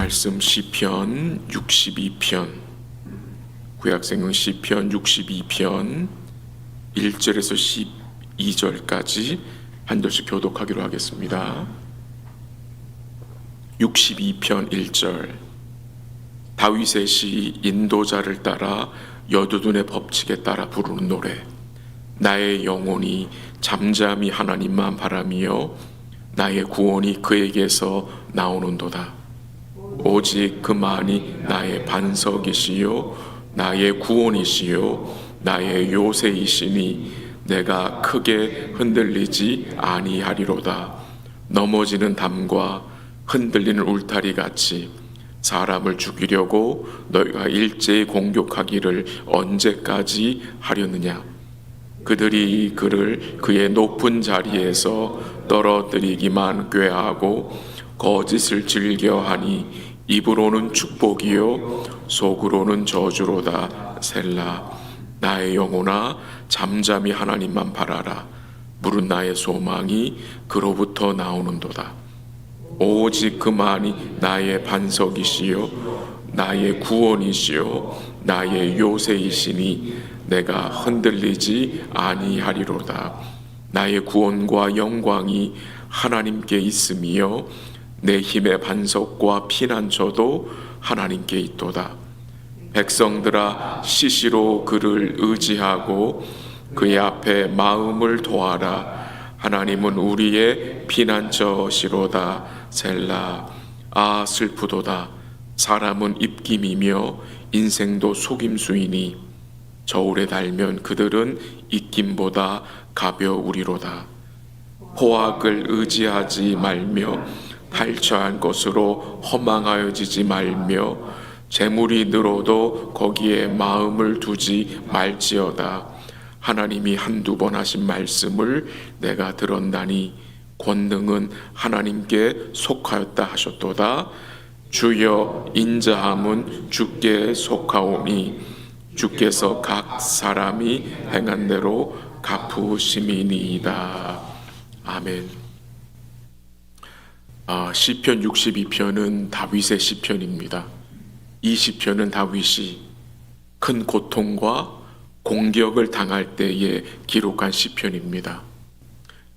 말씀 시편 62편, 구약성경 시편 62편 1절에서 12절까지 한 절씩 교독하기로 하겠습니다. 62편 1절. 다윗의 시 인도자를 따라 여두둔의 법칙에 따라 부르는 노래. 나의 영혼이 잠잠히 하나님만 바라며 나의 구원이 그에게서 나오는도다. 오직 그만이 나의 반석이시요 나의 구원이시요 나의 요새이시니 내가 크게 흔들리지 아니하리로다. 넘어지는 담과 흔들리는 울타리 같이 사람을 죽이려고 너희가 일제히 공격하기를 언제까지 하려느냐. 그들이 그를 그의 높은 자리에서 떨어뜨리기만 꾀하고 거짓을 즐겨하니 입으로는 축복이요 속으로는 저주로다. 셀라. 나의 영혼아 잠잠히 하나님만 바라라. 물은 나의 소망이 그로부터 나오는도다. 오직 그만이 나의 반석이시요 나의 구원이시요 나의 요새이시니 내가 흔들리지 아니하리로다. 나의 구원과 영광이 하나님께 있음이요 내 힘의 반석과 피난처도 하나님께 있도다. 백성들아 시시로 그를 의지하고 그의 앞에 마음을 도하라. 하나님은 우리의 피난처시로다. 셀라. 아 슬프도다. 사람은 입김이며 인생도 속임수이니 저울에 달면 그들은 입김보다 가벼우리로다. 포악을 의지하지 말며 탈취한 것으로 허망하여지지 말며 재물이 늘어도 거기에 마음을 두지 말지어다. 하나님이 한두 번 하신 말씀을 내가 들었나니 권능은 하나님께 속하였다 하셨도다. 주여 인자함은 주께 속하오니 주께서 각 사람이 행한 대로 갚으심이니이다. 아멘. 시편 62편은 다윗의 시편입니다. 이 시편은 다윗이 큰 고통과 공격을 당할 때에 기록한 시편입니다.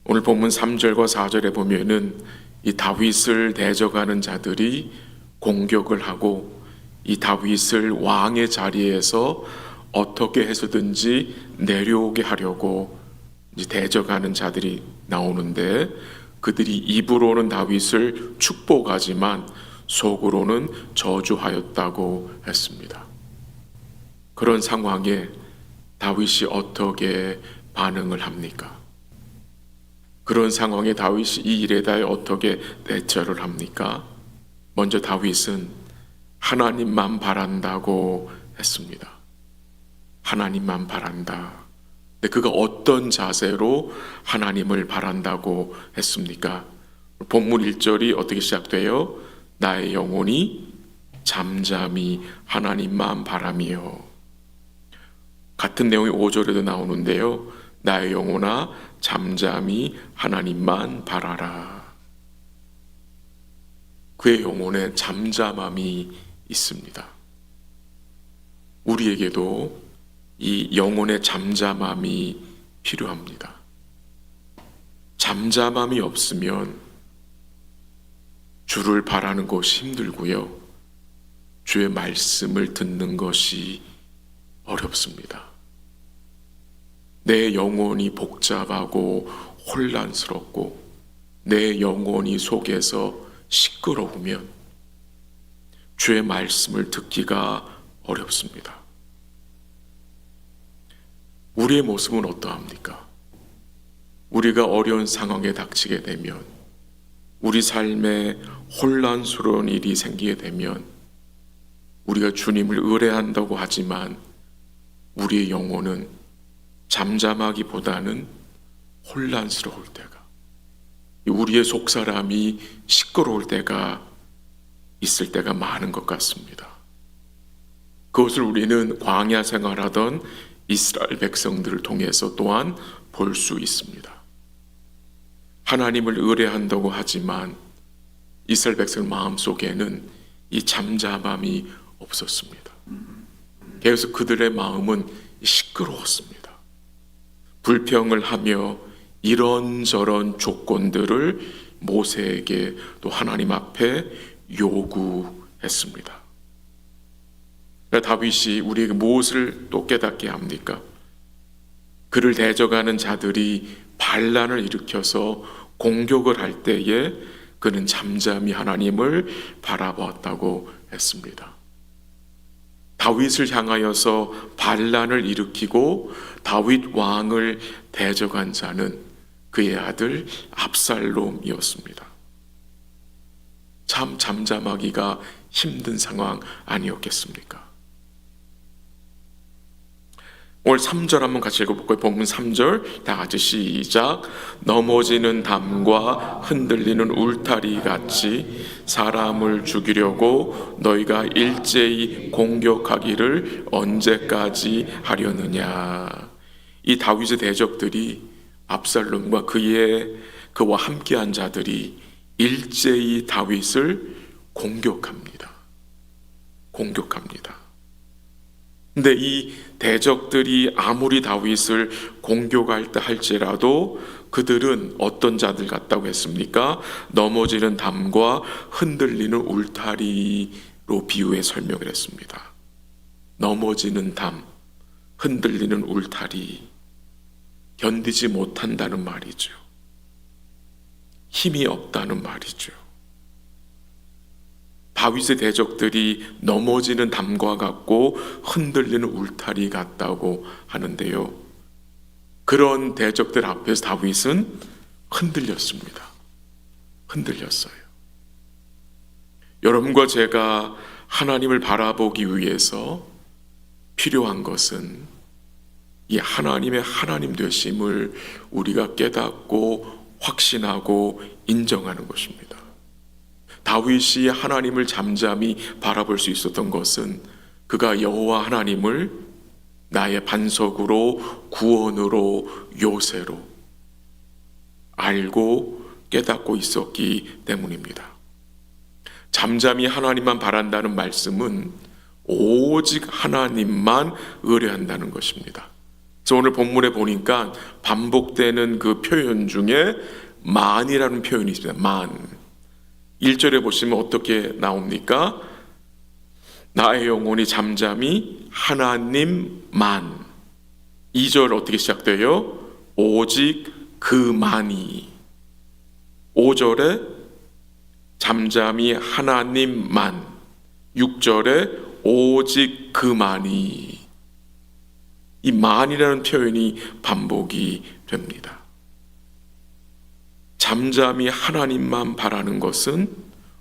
오늘 본문 3절과 4절에 보면은 이 다윗을 대적하는 자들이 공격을 하고 이 다윗을 왕의 자리에서 어떻게 해서든지 내려오게 하려고 이제 대적하는 자들이 나오는데, 그들이 입으로는 다윗을 축복하지만 속으로는 저주하였다고 했습니다. 그런 상황에 다윗이 어떻게 반응을 합니까? 그런 상황에 다윗이 이 일에 대해 어떻게 대처를 합니까? 먼저 다윗은 하나님만 바란다고 했습니다. 하나님만 바란다. 근데 그가 어떤 자세로 하나님을 바란다고 했습니까? 본문 1절이 어떻게 시작돼요? 나의 영혼이 잠잠히 하나님만 바라며. 같은 내용이 5절에도 나오는데요. 나의 영혼아 잠잠히 하나님만 바라라. 그의 영혼에 잠잠함이 있습니다. 우리에게도 이 영혼의 잠잠함이 필요합니다. 잠잠함이 없으면 주를 바라는 것이 힘들고요. 주의 말씀을 듣는 것이 어렵습니다. 내 영혼이 복잡하고 혼란스럽고 내 영혼이 속에서 시끄러우면 주의 말씀을 듣기가 어렵습니다. 우리의 모습은 어떠합니까? 우리가 어려운 상황에 닥치게 되면, 우리 삶에 혼란스러운 일이 생기게 되면 우리가 주님을 의뢰한다고 하지만 우리의 영혼은 잠잠하기보다는 혼란스러울 때가, 우리의 속사람이 시끄러울 때가 있을 때가 많은 것 같습니다. 그것을 우리는 광야 생활하던 이스라엘 백성들을 통해서 또한 볼 수 있습니다. 하나님을 의뢰한다고 하지만 이스라엘 백성 마음속에는 이 잠잠함이 없었습니다. 그래서 그들의 마음은 시끄러웠습니다. 불평을 하며 이런저런 조건들을 모세에게 또 하나님 앞에 요구했습니다. 다윗이 우리에게 무엇을 또 깨닫게 합니까? 그를 대적하는 자들이 반란을 일으켜서 공격을 할 때에 그는 잠잠히 하나님을 바라보았다고 했습니다. 다윗을 향하여서 반란을 일으키고 다윗 왕을 대적한 자는 그의 아들 압살롬이었습니다. 참 잠잠하기가 힘든 상황 아니었겠습니까? 오늘 3절 한번 같이 읽어볼까요? 본문 3절 다 같이 시작. 넘어지는 담과 흔들리는 울타리 같이 사람을 죽이려고 너희가 일제히 공격하기를 언제까지 하려느냐. 이 다윗의 대적들이 압살롬과 그와 함께한 자들이 일제히 다윗을 공격합니다. 근데 이 대적들이 아무리 다윗을 공격할다 할지라도 그들은 어떤 자들 같다고 했습니까? 넘어지는 담과 흔들리는 울타리로 비유해 설명을 했습니다. 넘어지는 담, 흔들리는 울타리, 견디지 못한다는 말이죠. 힘이 없다는 말이죠. 다윗의 대적들이 넘어지는 담과 같고 흔들리는 울타리 같다고 하는데요. 그런 대적들 앞에서 다윗은 흔들렸습니다. 흔들렸어요. 여러분과 제가 하나님을 바라보기 위해서 필요한 것은 이 하나님의 하나님 되심을 우리가 깨닫고 확신하고 인정하는 것입니다. 다윗이 하나님을 잠잠히 바라볼 수 있었던 것은 그가 여호와 하나님을 나의 반석으로 구원으로 요새로 알고 깨닫고 있었기 때문입니다. 잠잠히 하나님만 바란다는 말씀은 오직 하나님만 의뢰한다는 것입니다. 그래서 오늘 본문에 보니까 반복되는 그 표현 중에 만이라는 표현이 있습니다. 만. 1절에 보시면 어떻게 나옵니까? 나의 영혼이 잠잠히 하나님만. 2절 어떻게 시작돼요? 오직 그만이. 5절에 잠잠히 하나님만. 6절에 오직 그만이. 이 만이라는 표현이 반복이 됩니다. 잠잠히 하나님만 바라는 것은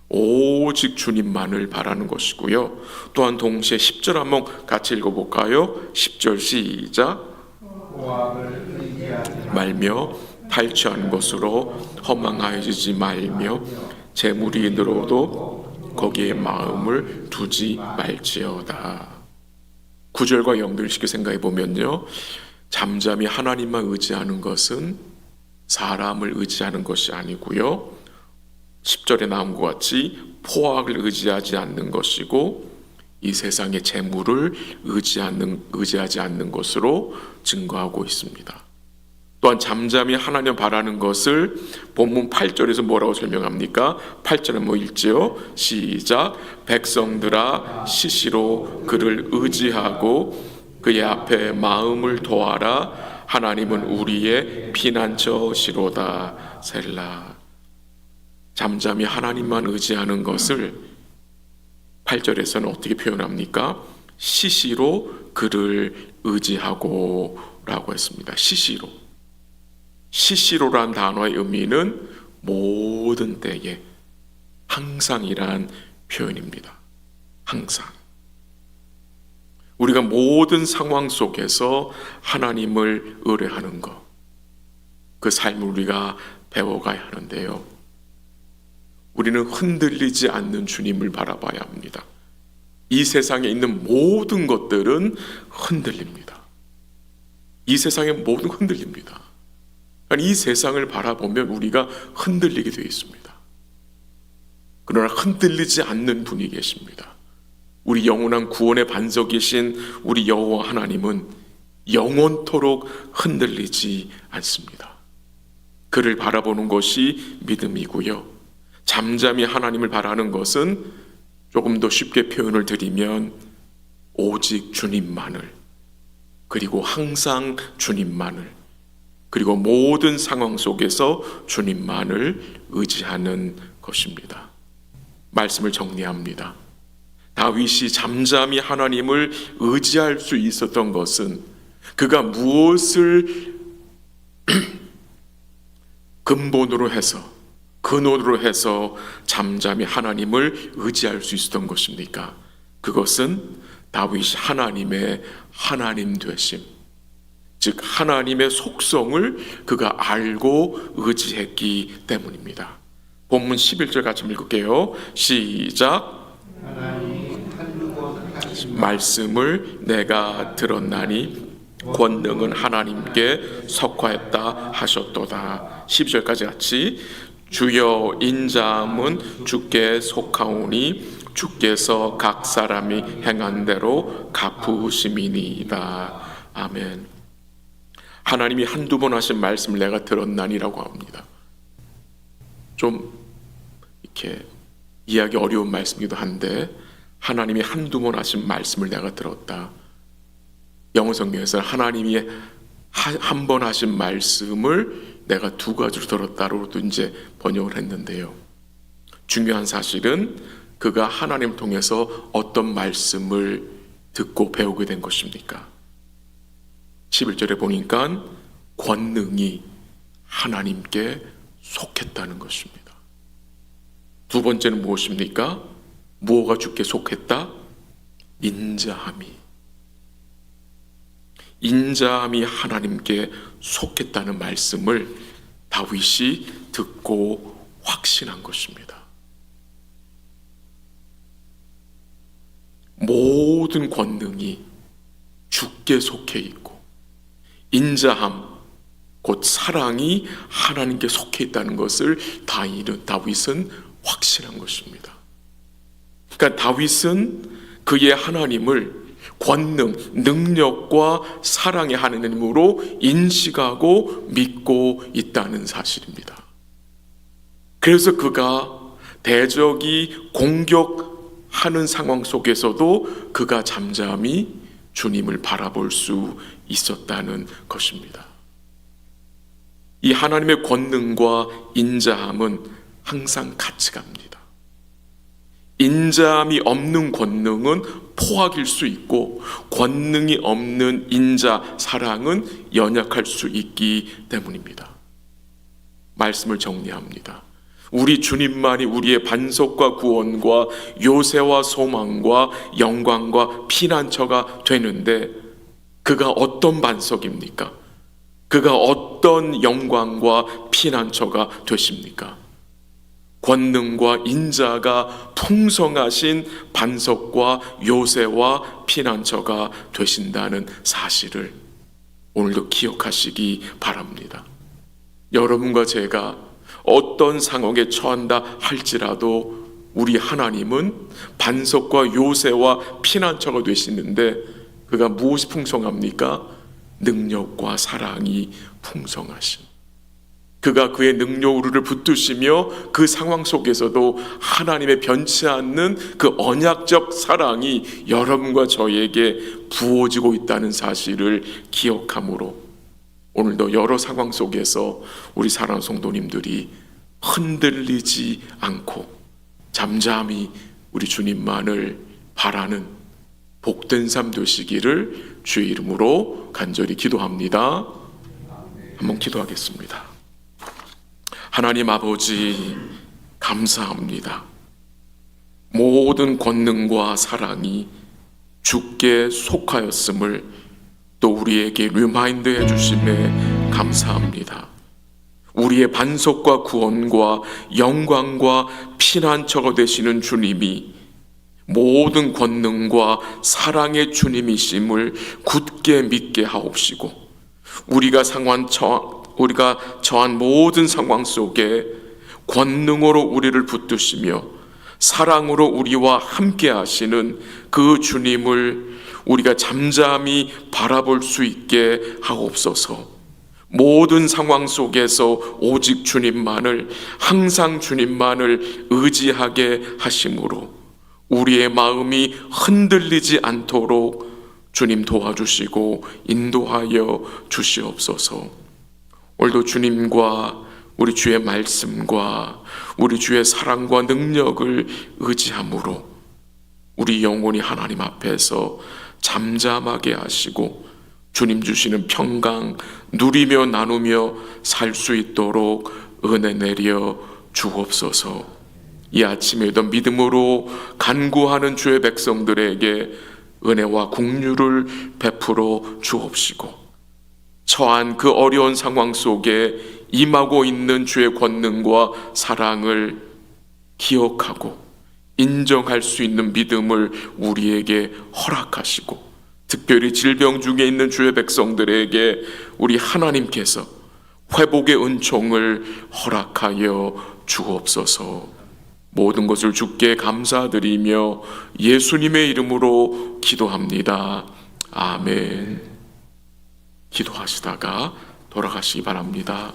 오직 주님만을 바라는 것이고요. 또한 동시에 10절 한번 같이 읽어볼까요? 10절 시작. 말며 탈취한 것으로 허망하여지지 말며 재물이 늘어도 거기에 마음을 두지 말지어다. 9절과 연결시켜 생각해 보면요, 잠잠히 하나님만 의지하는 것은 사람을 의지하는 것이 아니고요, 10절에 나온 것 같이 포악을 의지하지 않는 것이고 이 세상의 재물을 의지하지 않는 것으로 증거하고 있습니다. 또한 잠잠히 하나님 바라는 것을 본문 8절에서 뭐라고 설명합니까? 8절에 뭐 읽지요? 시작. 백성들아 시시로 그를 의지하고 그의 앞에 마음을 도하라. 하나님은 우리의 피난처시로다. 셀라. 잠잠히 하나님만 의지하는 것을 8절에서는 어떻게 표현합니까? 시시로 그를 의지하고 라고 했습니다. 시시로. 시시로란 단어의 의미는 모든 때에, 항상이란 표현입니다. 항상. 우리가 모든 상황 속에서 하나님을 의뢰하는 것, 그 삶을 우리가 배워가야 하는데요, 우리는 흔들리지 않는 주님을 바라봐야 합니다. 이 세상에 있는 모든 것들은 흔들립니다. 이 세상의 모든 흔들립니다. 이 세상을 바라보면 우리가 흔들리게 되어 있습니다. 그러나 흔들리지 않는 분이 계십니다. 우리 영원한 구원의 반석이신 우리 여호와 하나님은 영원토록 흔들리지 않습니다. 그를 바라보는 것이 믿음이고요. 잠잠히 하나님을 바라는 것은 조금 더 쉽게 표현을 드리면 오직 주님만을, 그리고 항상 주님만을, 그리고 모든 상황 속에서 주님만을 의지하는 것입니다. 말씀을 정리합니다. 다윗이 잠잠히 하나님을 의지할 수 있었던 것은 그가 무엇을 근본으로 해서, 근원으로 해서 잠잠히 하나님을 의지할 수 있었던 것입니까? 그것은 다윗이 하나님의 하나님 되심, 즉 하나님의 속성을 그가 알고 의지했기 때문입니다. 본문 11절 같이 읽을게요. 시작. 말씀을 내가 들었나니 권능은 하나님께 속하였다 하셨도다. 12절까지 같이. 주여 인자함은 주께 속하오니 주께서 각 사람이 행한 대로 갚으심이니이다. 아멘. 하나님이 한두 번 하신 말씀을 내가 들었나니라고 합니다. 좀 이렇게 이해하기 어려운 말씀이기도 한데, 하나님이 한두 번 하신 말씀을 내가 들었다. 영어 성경에서는 하나님이 한 번 하신 말씀을 내가 두 가지로 들었다로도 이제 번역을 했는데요. 중요한 사실은 그가 하나님 통해서 어떤 말씀을 듣고 배우게 된 것입니까? 11절에 보니까 권능이 하나님께 속했다는 것입니다. 두 번째는 무엇입니까? 무엇가 주께 속했다? 인자함이 하나님께 속했다는 말씀을 다윗이 듣고 확신한 것입니다. 모든 권능이 주께 속해 있고 인자함, 곧 사랑이 하나님께 속해 있다는 것을 다윗은 확신한 것입니다. 그러니까 다윗은 그의 하나님을 권능, 능력과 사랑의 하나님으로 인식하고 믿고 있다는 사실입니다. 그래서 그가 대적이 공격하는 상황 속에서도 그가 잠잠히 주님을 바라볼 수 있었다는 것입니다. 이 하나님의 권능과 인자함은 항상 같이 갑니다. 인자함이 없는 권능은 포악일 수 있고, 권능이 없는 인자, 사랑은 연약할 수 있기 때문입니다. 말씀을 정리합니다. 우리 주님만이 우리의 반석과 구원과 요새와 소망과 영광과 피난처가 되는데, 그가 어떤 반석입니까? 그가 어떤 영광과 피난처가 되십니까? 권능과 인자가 풍성하신 반석과 요새와 피난처가 되신다는 사실을 오늘도 기억하시기 바랍니다. 여러분과 제가 어떤 상황에 처한다 할지라도 우리 하나님은 반석과 요새와 피난처가 되시는데, 그가 무엇이 풍성합니까? 능력과 사랑이 풍성하신, 그가 그의 능력으로 우리를 붙드시며 그 상황 속에서도 하나님의 변치 않는 그 언약적 사랑이 여러분과 저에게 부어지고 있다는 사실을 기억함으로, 오늘도 여러 상황 속에서 우리 사랑하는 성도님들이 흔들리지 않고 잠잠히 우리 주님만을 바라는 복된 삶 되시기를 주의 이름으로 간절히 기도합니다. 한번 기도하겠습니다. 하나님 아버지, 감사합니다. 모든 권능과 사랑이 주께 속하였음을 또 우리에게 리마인드 해주심에 감사합니다. 우리의 반석과 구원과 영광과 피난처가 되시는 주님이 모든 권능과 사랑의 주님이심을 굳게 믿게 하옵시고, 우리가 처한 모든 상황 속에 권능으로 우리를 붙드시며 사랑으로 우리와 함께 하시는 그 주님을 우리가 잠잠히 바라볼 수 있게 하옵소서. 모든 상황 속에서 오직 주님만을, 항상 주님만을 의지하게 하심으로 우리의 마음이 흔들리지 않도록 주님 도와주시고 인도하여 주시옵소서. 오늘도 주님과 우리 주의 말씀과 우리 주의 사랑과 능력을 의지함으로 우리 영혼이 하나님 앞에서 잠잠하게 하시고 주님 주시는 평강 누리며 나누며 살 수 있도록 은혜 내려 주옵소서. 이 아침에도 믿음으로 간구하는 주의 백성들에게 은혜와 긍휼을 베풀어 주옵시고 처한 그 어려운 상황 속에 임하고 있는 주의 권능과 사랑을 기억하고 인정할 수 있는 믿음을 우리에게 허락하시고 특별히 질병 중에 있는 주의 백성들에게 우리 하나님께서 회복의 은총을 허락하여 주옵소서. 모든 것을 주께 감사드리며 예수님의 이름으로 기도합니다. 아멘. 기도하시다가 돌아가시기 바랍니다.